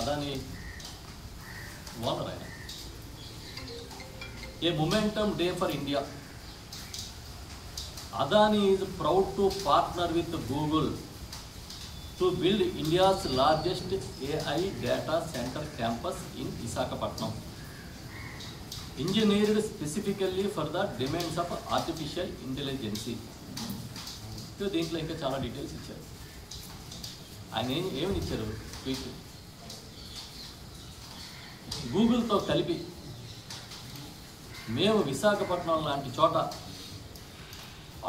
Adani owner ఆయన. A momentum day for India. Adani is proud to partner with Google to build India's largest AI data center campus in Visakhapatnam, engineered specifically for the demands of artificial intelligence. So, దీంట్లో ఇంకా చాలా details ఇచ్చారు. ఆయన ఏమని ఇచ్చారు tweet, గూగుల్తో కలిపి మేము విశాఖపట్నం లాంటి చోట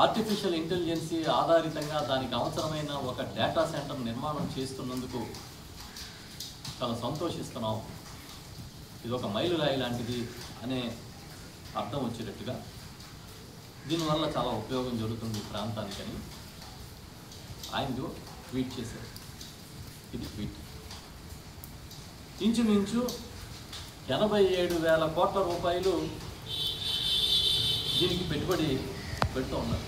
ఆర్టిఫిషియల్ ఇంటెలిజెన్సీ ఆధారితంగా దానికి అవసరమైన ఒక డేటా సెంటర్ నిర్మాణం చేస్తున్నందుకు చాలా సంతోషిస్తున్నాం. ఇది ఒక మైలురాయి లాంటిది అనే అర్థం వచ్చేటట్టుగా, దీనివల్ల చాలా ఉపయోగం జరుగుతుంది ప్రాంతానికని ఆయనకు ట్వీట్ చేశారు. ఇది ట్వీట్. ఇంచుమించు 87,000 కోట్ల రూపాయలు దీనికి పెట్టుబడి పెడుతూ ఉన్నారు.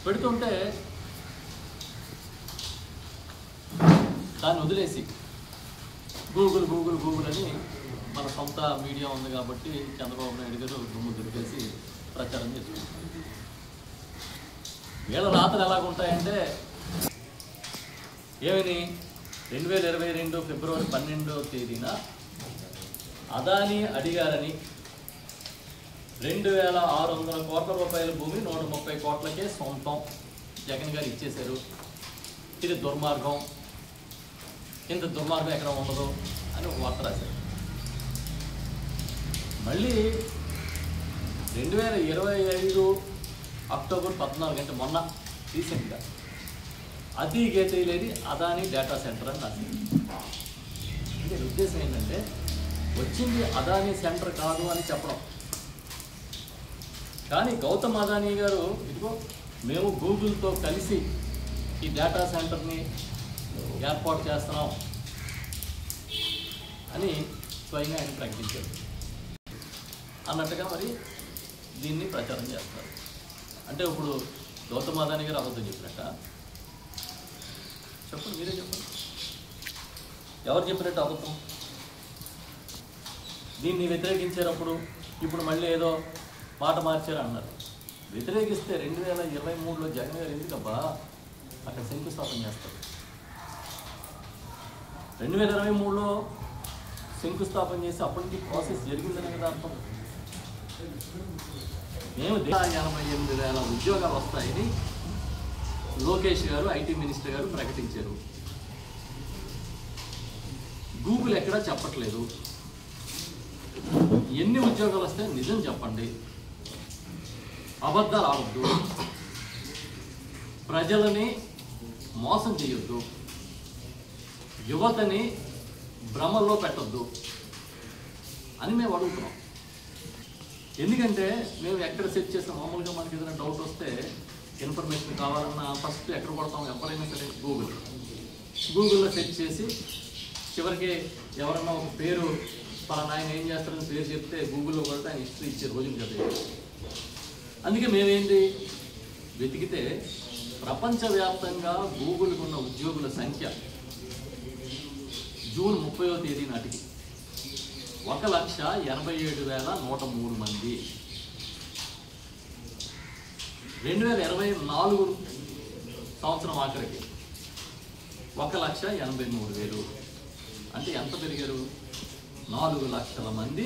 పెడుతుంటే దాన్ని వదిలేసి గూగుల్ గూగుల్ గూగుల్ అని మన సొంత మీడియా ఉంది కాబట్టి చంద్రబాబు నాయుడు గారు దుమ్ము దులిపేసి ప్రచారం చేసుకుంటారు. వీళ్ళ రాతలు ఎలాగుంటాయంటే ఏమని 2022 ఫిబ్రవరి 12వ తేదీన అదానీ అడిగారని 2,600 కోట్ల రూపాయల భూమి 130 కోట్లకే సొంతం జగన్ గారు ఇచ్చేశారు. ఇది దుర్మార్గం, ఇంత దుర్మార్గం ఎక్కడ ఉండదు అని ఒక వార్త రాశారు. మళ్ళీ 2025 అక్టోబర్ 14 అంటే మొన్న రీసెంట్గా అతి గేటే లేని అదానీ డేటా సెంటర్ అని రాసింది. అంటే ఉద్దేశం ఏంటంటే వచ్చింది అదానీ సెంటర్ కాదు అని చెప్పడం. కానీ గౌతమ్ అదానీ గారు ఇదిగో మేము గూగుల్తో కలిసి ఈ డేటా సెంటర్ని ఏర్పాటు చేస్తున్నాం అని స్వయంగా ఆయన ప్రకటించారు అన్నట్టుగా మరి దీన్ని ప్రచారం చేస్తారు. అంటే ఇప్పుడు గౌతమ్ అదానీ గారు అబద్ధం చెప్పినట్ట? చెప్పండి, మీరే చెప్పండి. ఎవరు చెప్పినట్టు అబద్ధం? దీన్ని వ్యతిరేకించేటప్పుడు ఇప్పుడు మళ్ళీ ఏదో మాట మార్చారు అన్నారు. వ్యతిరేకిస్తే 2023లో జగన్ గారు ఎందుకబ్బా అక్కడ శంకుస్థాపన చేస్తారు? 2023లో శంకుస్థాపన చేసి అప్పటి నుంచి ప్రాసెస్ జరిగిందనే కదా అర్థం. మేము 88,000 ఉద్యోగాలు వస్తాయని లోకేష్ గారు ఐటీ మినిస్టర్ గారు ప్రకటించారు. గూగుల్ ఎక్కడా చెప్పట్లేదు. ఎన్ని ఉద్యోగాలు వస్తాయో నిజం చెప్పండి, అబద్ధాలు ఆడద్దు, ప్రజలని మోసం చేయొద్దు, యువతని భ్రమల్లో పెట్టొద్దు అని మేము అడుగుతున్నాం. ఎందుకంటే మేము ఎక్కడ సెర్చ్ చేస్తాం, మామూలుగా మనకి ఏదైనా డౌట్ వస్తే ఇన్ఫర్మేషన్ కావాలన్నా ఫస్ట్ ఎక్కడ కొడతాం, ఎవరైనా సరే గూగుల్లో సెర్చ్ చేసి చివరికి ఎవరన్నా ఒక పేరు పలానా ఆయన ఏం చేస్తారని పేరు చెప్తే గూగుల్లో కొడితే ఆయన హిస్టరీ ఇచ్చే రోజులు కదా. అందుకే మేమేంటి వెతికితే ప్రపంచవ్యాప్తంగా గూగుల్కి ఉన్న ఉద్యోగుల సంఖ్య జూన్ 30వ తేదీ నాటికి 1,87,103 మంది. 2024 సంవత్సరం ఆఖరికి 1,83,000. అంటే ఎంత పెరిగారు? 4 లక్షల మంది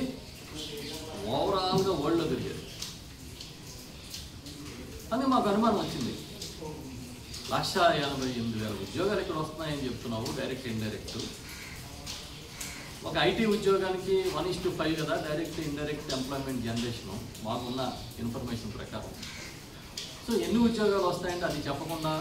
ఓవరాల్గా వరల్డ్లో పెరిగారు అని మాకు అనుమానం వచ్చింది. 1,88,000 ఉద్యోగాలు ఇక్కడ వస్తున్నాయని చెప్తున్నావు, డైరెక్ట్ ఇండైరెక్ట్. ఒక ఐటీ ఉద్యోగానికి 1:5 కదా డైరెక్ట్ ఇండైరెక్ట్ ఎంప్లాయ్మెంట్ జనరేషను మాకున్న ఇన్ఫర్మేషన్ ప్రకారం. సో ఎన్ని ఉద్యోగాలు వస్తాయంటే అది చెప్పకుండా